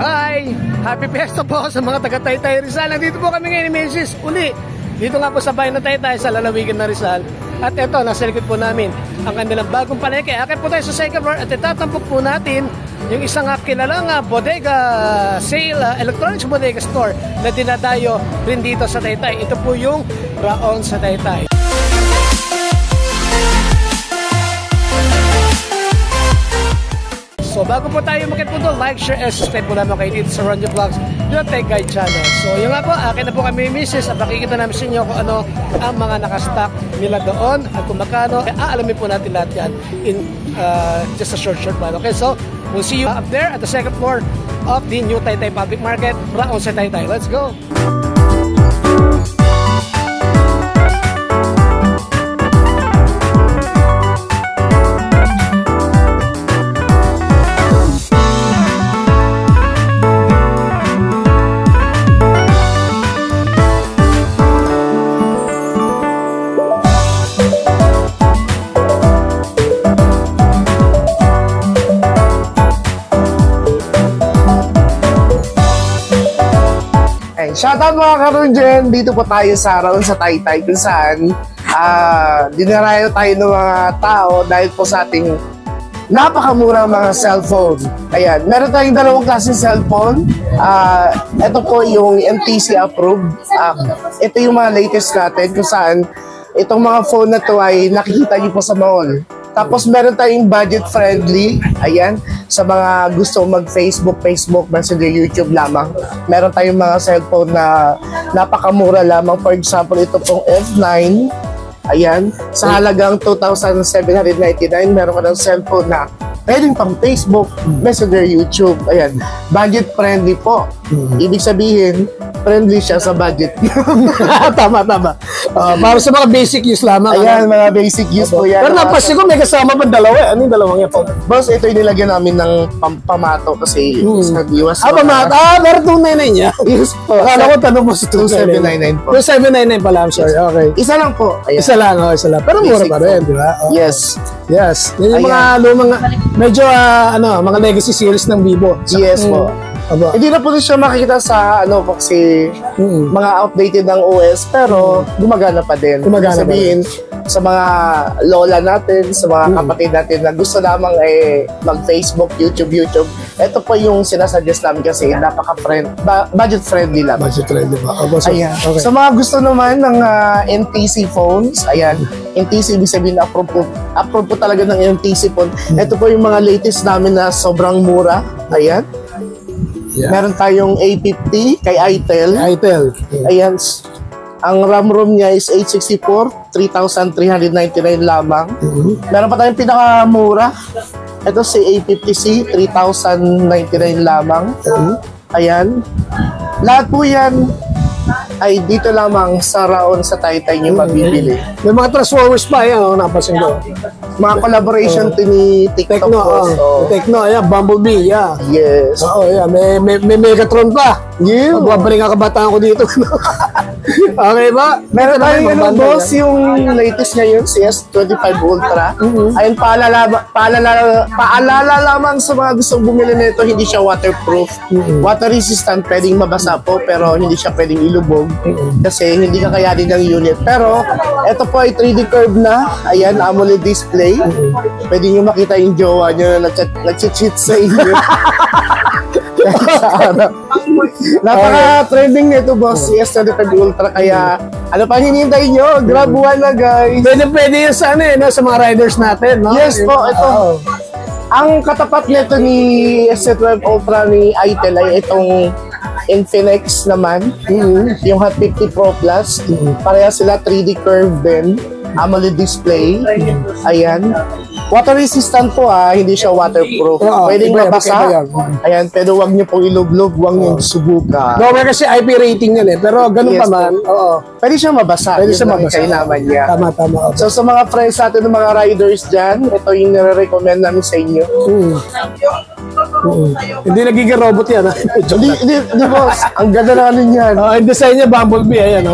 Hi! Happy Fiesta po sa mga taga-Taytay Rizal. Nandito po kami ngayon ni Mrs. Uli. Dito nga po sa bayan ng Taytay sa lalawigan ng Rizal. At ito, nasa likod po namin ang kanilang bagong palengke. Akit po tayo sa second floor at itatampok po natin yung isang kilalang bodega sale, electronics bodega store na dinadayo rin dito sa Taytay. Ito po yung Raon sa Taytay. So bago po tayo magkatuto, like, share, and subscribe po naman kayo dito sa Ronjo Vlogs, yung Tech Guide Channel. So yun nga po, akin na po kami misis at makikita namin sa inyo kung ano ang mga nakastock nila doon at kung magkano. Aalamin po natin lahat yan in just a short while. Okay, so we'll see you up there at the second floor of the new Taytay Public Market, Raon sa Taytay. Let's go! Shoutout mga karunjen, dito po tayo sa Raon sa Taytay kung saan dinarayo tayo ng mga tao dahil po sa ating napakamurang mga cellphone. Ayan, meron tayong dalawang klaseng cellphone. Ito po yung MTC approved. Ito yung mga latest natin kung saan itong mga phone na to ay nakikita niyo po sa mall. Tapos meron tayong budget friendly, ayan, sa mga gusto mag-Facebook, Messenger, YouTube lamang. Meron tayong mga cellphone na napakamura lamang. For example, ito pong F9, ayan, sa halagang 2,799, meron ka ng cellphone na pwedeng pang Facebook, Messenger, YouTube, ayan, budget friendly po. Ibig sabihin, friendly siya sa budget. Tama. Para sa mga basic use lamang. Ayan, mga basic use po yan. Pero napansin ko may kasama pa dalawa. Ano yung dalawang yan po? Boss, ito yung nilagyan namin ng pamato kasi sa diwas. Pamato? Meron 299 niya. Yes po. Akala ko tanong mo sa 2799 po. 2799 pala, I'm sorry. Okay. Isa lang po. Ayan. Isa lang. Pero mura pa rin, di ba? Okay. Yes. Yan yung mga lumang, medyo mga legacy series ng Vivo. Yes po. Hindi na po siya makikita sa kasi mga outdated ng OS pero gumagana pa din. Sabihin sa mga lola natin, sa mga kapatid natin na gusto lamang mag-Facebook, YouTube. Ito po yung sinasuggest namin kasi budget friendly lang. Budget friendly ba? Ayan. Okay. Sa mga gusto naman ng NTC phones, ayan, NTC ibig sabihin approve po talaga ng NTC phone. Ito po yung mga latest namin na sobrang mura. Ayan. Yeah. Meron tayong A50 kay Itel. Ayan. Ang RAM ROM niya is 864, 3,399 lamang. Meron pa tayong pinakamura. Ito si A50C, 3,099 lamang. Ayan. Lahat po yan ay dito lamang sa Raon sa Taytay niyo mabibili. May mga Transformers pa yan, napasin ko. Mga collaboration ni TikTok. Tecno, Bumblebee, Yes. May Megatron pa. Magbabalik ang kabataan ko dito. Okay ba? Meron tayong boss, yung latest ngayon, CS25 Ultra. Ayun, paalala lamang sa mga gustong bumili nito, hindi siya waterproof. Water resistant, pwedeng mabasa po, pero hindi siya pwedeng ilubog kasi hindi kakayanin ng unit. Pero ito po ay 3D curve na. Ayan, AMOLED display. Pwede nyo makita yung jowa nyo na nag-cheat sa inyo. Napaka-trending nito, boss, CS25 Ultra. Kaya ano pa hinihintay nyo? Grab one na, guys. Pwede yun sa sa mga riders natin, no? Yes po, ito. Ang katapat nito ni S12 Ultra ni Itel ay itong Infinix naman, yung Hot 50 Pro Plus. Pareha sila 3D curve din, AMOLED display. Ayan. Water resistant po hindi siya waterproof. Pwedeng mabasa. Ayan, pero wag niyo pong ilublob, wag niyo subukan. Kasi IP rating yan pero ganun pa man. Pwede siya mabasa. Pwede siya mabasa. Kailangan niya. Tama. So sa mga friends natin ng mga riders dyan, ito yung nire-recommend namin sa inyo. Hindi nagiging robot yan. Hindi boss, ang ganda na ano yan. Ang design niya, Bumblebee, ayan.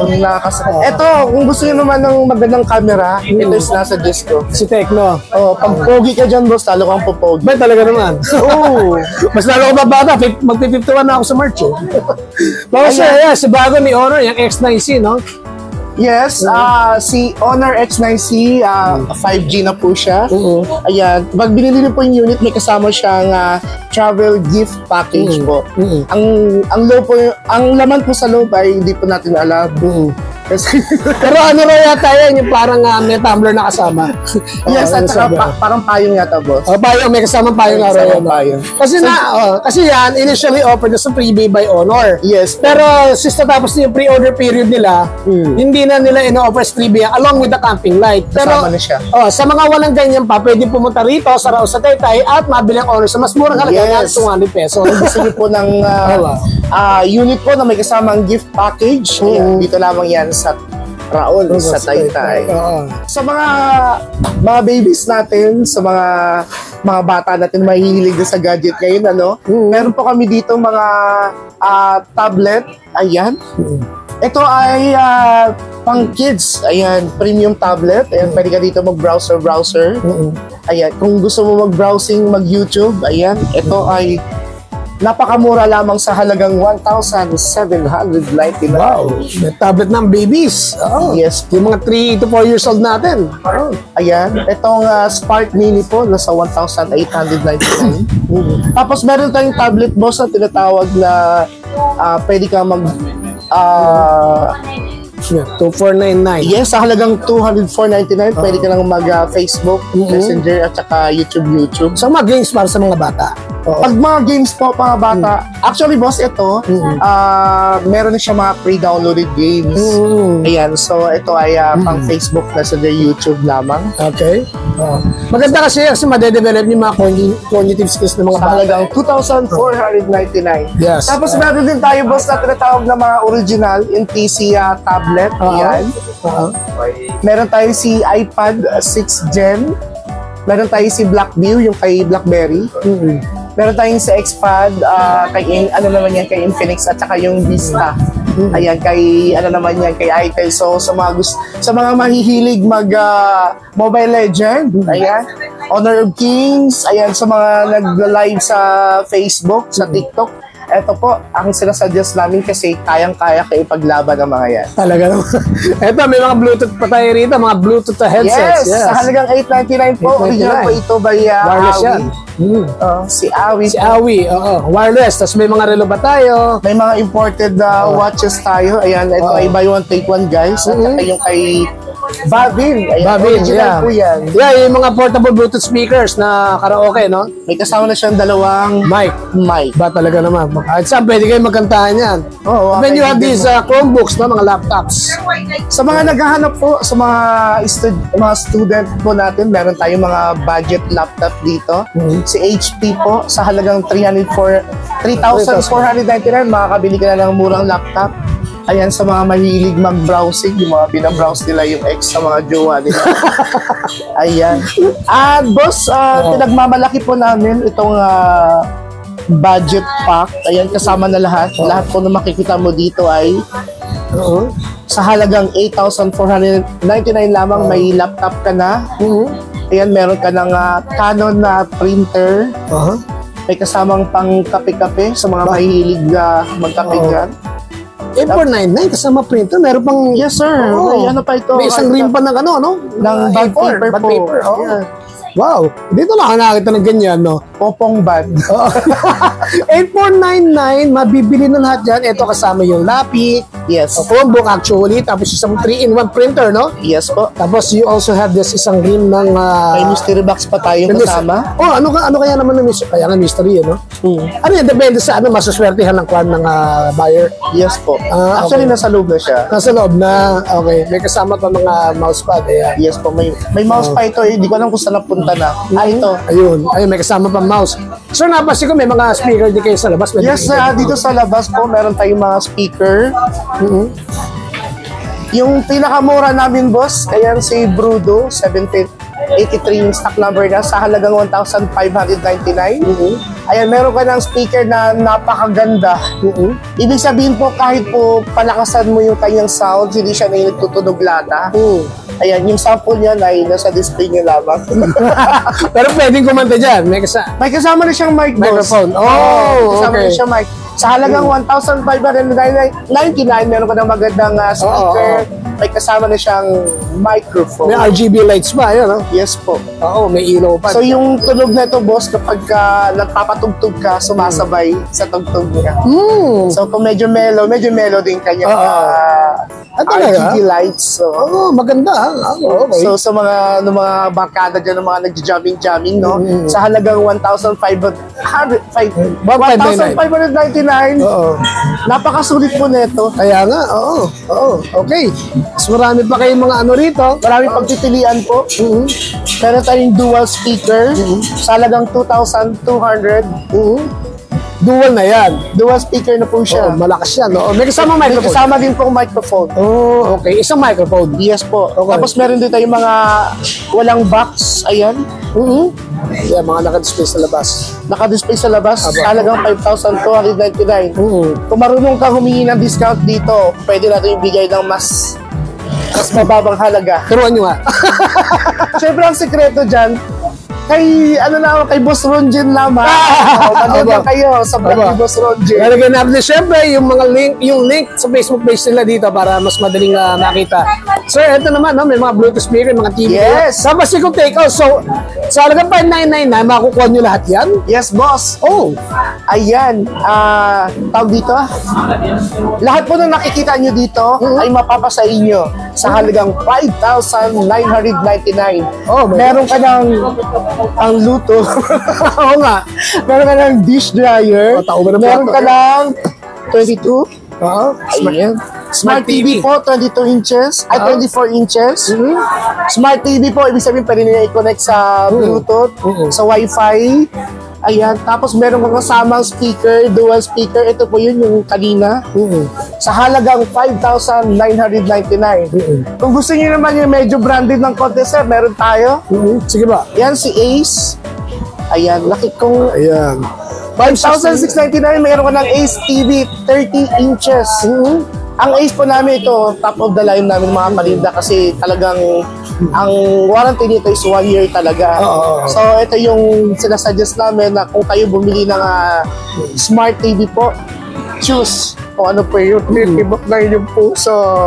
Ito, kung gusto niyo naman ng magandang camera, ito is nasa disco. Si Tecno. Pag pogi ka dyan boss, talo kang popogi. Ba talaga naman? Oo. Mas lalo ko ba bata, magpi-51 na ako sa March. Tapos si bago ni Honor, yung X9C, no? Yes, si Honor X9C, 5G na po siya. Ayan, pag binili niyo po yung unit, may kasama siyang travel gift package po. Ang laman po sa loob ay hindi po natin alam. Pero ano raw yata yan, yung parang may tumbler na kasama. Yes, at saka parang payong yata, boss. Payong, may kasamang payong nga raw yan. Kasi yan, initially offered as a freebie by Honor. Yes. Pero since natapos na yung pre-order period nila, hindi na nila ino-offer as freebie along with the camping light. Pero kasama na siya. Sa mga walang ganyan pa, pwede pumunta rito sa Raos sa Taytay at mabili ang Honor sa mas murang halaga ng 200 pesos. Kung gusto niyo po ng unit po na may kasamang gift package, ayan, dito lamang yan sa Raon, sa Taytay. Sa mga babies natin, sa mga bata natin mahihilig na sa gadget ngayon, meron po kami dito mga tablet. Ayan. Ito ay pang kids. Ayan, premium tablet. Ayan, pwede ka dito mag-browser. Ayan, kung gusto mo mag-browsing, mag-YouTube, ayan, ito ay napakamura lamang sa halagang 1,799. Wow, may tablet ng babies. Yes. Yung mga 3 to 4 years old natin. Ayan, itong Spark Mini po, nasa 1,899. Tapos meron tayong tablet boss na tinatawag na pwede ka mag 2499. Yes, sa halagang 204.99 pwede ka lang mag-Facebook, Messenger at saka YouTube. So mga games para sa mga bata. Pag mga games po, mga bata, actually boss, ito, meron na siya mga pre-downloaded games. Ayan, so ito ay pang Facebook, Messenger, YouTube lamang. Okay. Maganda kasi madedevelop yung mga cognitive skills ng mga Sa bata. halagang 2,499. Yes. Tapos meron din tayo boss na tinatawag na mga original in PC tablet. Ayan. Meron tayo si iPad 6 Gen. Meron tayo si Blackview, yung kay BlackBerry. Meron tayong si XPad, kay Infinix at saka yung Vista. Ayan, kay kay Itel. So sa mga mahihilig mag Mobile Legend, ayan, Honor of Kings, ayan, sa mga nag-live sa Facebook, sa TikTok, eto po, ang sinasuggest namin kasi kayang-kaya kayo ipaglaban ng mga yan. Talaga naman. Eto, may mga Bluetooth pa tayo rito, mga Bluetooth headsets. Yes, sa halagang 899 po. Original po ito by wireless Awi. yan. Si Awi. Si Awi, wireless. Tapos may mga relo ba tayo? May mga imported watches tayo. Ayan, ito ay buy one, take one, guys. At saka yung kay Bavin. Ayan, original po yan. Yeah, yung mga portable Bluetooth speakers na karaoke, no? May kasama na siyang dalawang mic. Ba talaga naman. Kahit saan, pwede kayo magkantahan yan. Then you have these Chromebooks, no? Mga laptops. Sa mga naghahanap po, sa mga student po natin, meron tayong mga budget laptop dito. Si HP po, sa halagang 3,499, makakabili ka na ng murang laptop. Ayan, sa mga mahilig mag-browsing, yung mga binabrowse nila yung ex sa mga jowa nila. Ayan. At boss, pinagmamalaki po namin itong budget pack. Ayan, kasama na lahat. Lahat po na makikita mo dito ay sa halagang 8,499 lamang, may laptop ka na. Ayan, meron ka ng Canon na printer. May kasamang pang kape-kape sa mga mahilig magkape dyan. 8,499 kasama printer, meron pang... Yes sir, may ano pa ito. May isang rim pa ng ng bond paper po. Paper. Wow, dito lang nakakita ng ganyan, no? Popong band. 8,499, mabibili na lahat dyan. Ito kasama yung lapi, Yes. Chromebook actually, tapos isang 3-in-1 printer, no? Yes po. Tapos you also have this isang rim ng... May mystery box pa tayo kasama. Ano kaya naman ng mystery? Kaya nga mystery, no? Ano yan, depende sa masuswertihan ng kwan ng buyer. Yes po. Actually, okay. nasa loob na siya. Nasa loob na, okay. May kasama pa mga mousepad, ayan. Yes po, may mouse pa ito. Hindi ko alam kung saan napunta na. Ito. Ayun, may kasama pa mouse. So, napansin ko may mga speaker di kayo sa labas. Yes, dito sa labas po, meron tayong mga speaker. Yung pinakamura namin, boss, ayan si Brudo, 83 yung stock number na sa halagang 1,599. Ayan, meron ka ng speaker na napakaganda. Ibig sabihin po, kahit po palakasan mo yung kanyang sound, hindi siya na nagtutunog lata. Ayan, yung sample niya ay nasa display niya lamang. Pero pwedeng kumanta dyan. May May kasama na siyang mic, boss. microphone. Oh, kasama okay. na siyang mic. Sa halagang 1,599, meron ka ng magandang speaker. May kasama na siyang microphone. May RGB lights pa, yun, no? Yes po. Oo, may ilaw pa. So yung tunog na ito, boss, kapag nagpapatugtog ka, sumasabay sa tugtog niya. So kung medyo mellow din kanyang talaga? RGB lights. So, Oo, maganda. Okay. so sa mga barkada dyan, mga nagja-jamming, no? Sa halagang 1,599. Oo. Napakasulit po nito. Kaya nga, oo. Okay. Mas marami pa kayong mga ano rito. Maraming pagpipilian po. Meron tayong dual speaker sa halagang 2,200. Dual na yan. Dual speaker na po siya. Malakas yan, no? May kasama May microphone. kasama din pong microphone. Oh, okay. Isang microphone. Yes po. Okay. Tapos meron din tayong mga walang box. Ayan. Yeah, mga naka-display sa labas. Naka-display sa labas. Halagang 5,299. Kung marunong ka humingi ng discount dito, pwede natin ibigay ng mas mababang halaga. Turuan nyo nga. Siyempre ang sekreto dyan, kay Boss Ronjen lamang. Manood lang kayo sa vlog ni Boss Ronjen. Lalagyan natin siyempre yung link sa Facebook page nila dito para mas madaling makita. Sir, ito naman, no, may mga Bluetooth speaker, mga TV. Yes. Tapos yung take out. So, sa halagang 599 na, makukuha nyo lahat yan? Yes, boss. Oh. Ayan. Tawag dito. Lahat po na nakikita nyo dito ay mapapasa inyo sa halagang 5,999. Oh, meron ka ng ang luto. Oo nga. Meron ka ng dish dryer. Tao ba na Meron plato? ka ng 22. Oo. Smart yan. Smart TV po, 22 inches. Ay, 24 inches. Smart TV po, ibig sabihin pwede nyo i-connect sa Bluetooth, sa Wi-Fi. Ayan. Tapos meron kang kasamang speaker, dual speaker. Ito po yun, yung kanina. Sa halagang 5,999. Kung gusto niyo naman yung medyo branded ng konti, sir, meron tayo. Sige ba? Yan, si Ace. Ayan, laki kong Ayan. 5,699, mayroon ka ng Ace TV 30 inches. Ang Ace po namin ito, top of the line namin mga paninda kasi talagang ang warranty nito is 1 year talaga. So ito yung sinasuggest namin na kung kayo bumili ng Smart TV po, choose kung ano po yung tibok na inyong puso.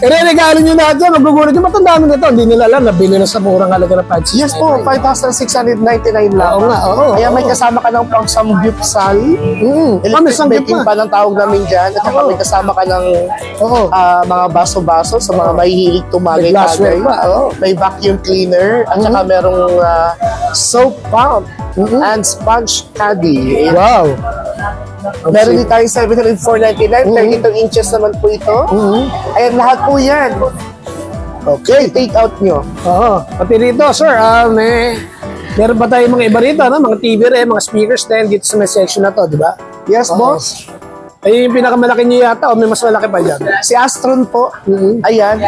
Regalo nyo na dyan. Magugulat yung matandaan na ito. Hindi nila alam na bilhin na sa murang halaga ng 5,699. Yes po, 5,699 lang. Oo nga, oo. Kaya may kasama ka ng pang samgyupsal. May Electric samgyup baking pa. pa ng tawag namin dyan. At saka may kasama ka ng mga baso-baso sa mga mahihilig May glassware tumagay-tagay. pa, oo. May vacuum cleaner. At saka merong soap pump and sponge caddy. Ayan. Wow. Meron din tayong 704.99, 32 inches naman po ito. Ayan, lahat po yan. Okay, take out nyo. Oo. Pati rito, sir, meron pa tayong mga iba rito, no? Mga TV rin, mga speakers din dito sa may section na to, di ba? Yes, boss. Ay, yung pinakamalaki nyo yata o may mas malaki pa dyan? Si Astron po. Ayan,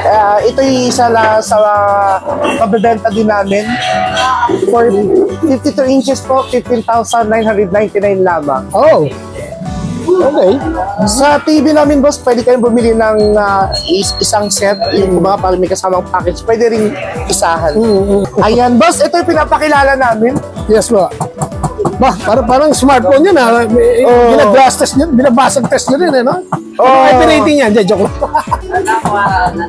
ito yung isa sa pabibenta din namin. For 52 inches po, 15,999 lamang. Oh. Okay. Sa TV namin, boss, pwede kayong bumili ng isang set, yung mga parang may kasamang package. Pwede rin isahan. Ayan, boss, ito yung pinapakilala namin. Yes, po. Ba, parang smartphone yun, ha? Binabasag test nyo, binabasag test nyo rin, no? IP rating yan, joke lang.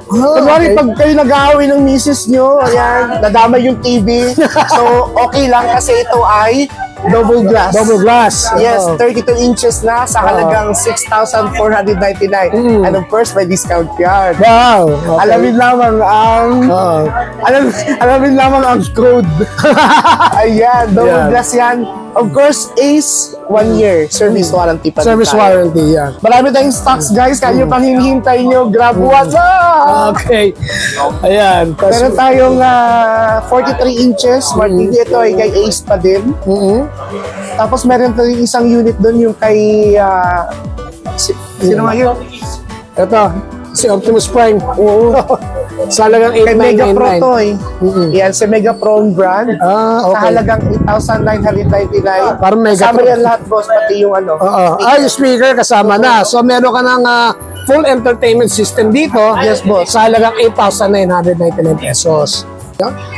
Kunwari, pag kayo nag-aaway ng misis nyo, ayan, nadamay yung TV. So, okay lang kasi ito ay double glass. Double glass. Yes, 32 inches na sa halagang 6,499. And of course, may discount yan. Wow. Okay. Alamin lamang ang alamin lamang ang code. Ayan, double glass yan. Of course, Ace, 1 year service warranty pa rin Service tayo. warranty, yan. Marami tayong stocks, guys. Kaya pang hinihintay nyo. Grab what's up! Okay. Ayan. Meron tayong 43 inches Smart TV. Ito ay kay Ace pa din. Tapos meron tayong isang unit doon yung kay sino nga yun? Ito, si Optimus Prime. Oo. Sa halagang Kay Mega Pro to 8,999. Yan, si Mega Pro brand. Ah, Sa okay. halagang 8,999. Parang Mega Kasama Pro. yan lahat, boss, pati yung ano. Oo. Yung speaker kasama na. So, meron ka ng full entertainment system dito. Yes, boss. Sa halagang 8,999 pesos.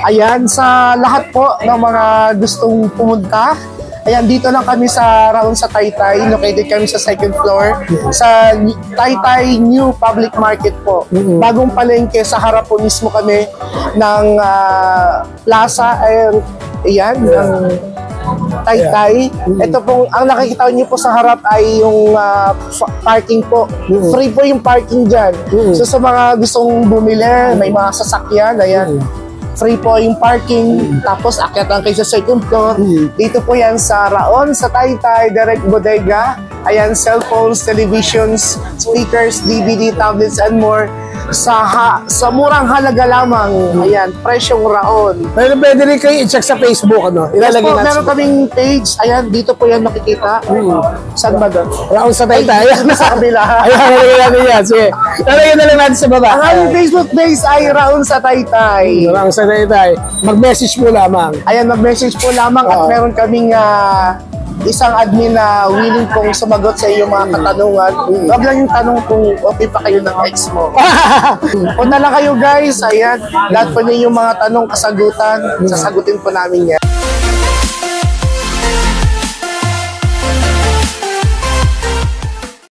Ayan, sa lahat po ng mga gustong pumunta, ayan, dito lang kami sa Raon sa Taytay. Located kami sa second floor sa Taytay New Public Market po. Bagong palengke, sa harap po mismo kami ng plaza. Ayan, ng Taytay. Ito pong, ang nakikita niyo po sa harap ay yung parking po. Free po yung parking dyan. So sa mga gustong bumili, may mga sasakyan, ayan. Free po yung parking, tapos akyat lang kayo sa second floor. Dito po yan sa Raon, sa Taytay, direct bodega. Ayan, cellphones, televisions, speakers, DVD, tablets, and more. Sa murang halaga lamang. Ayan, presyong Raon. Pwede rin kayo i-check sa Facebook, ano? Yes Ilalagay po, natin. meron kaming page. Ayan, dito po yan makikita. Saan ba doon? Raon sa Taytay. Ay, sa kabila. Ayan, lalagyan natin yan. Sige. Lalagyan na lang natin sa baba. Ang aming Facebook page ay Raon sa Taytay. Raon sa Taytay. Mag-message mo lamang. Ayan, mag-message po lamang at meron kaming isang admin na willing pong sumagot sa iyong mga katanungan. Huwag lang yung tanong kung okay pa kayo ng ex mo. Punta lang kayo guys. Ayan, lahat po niyo yung mga tanong, kasagutan. Sasagutin po namin yan.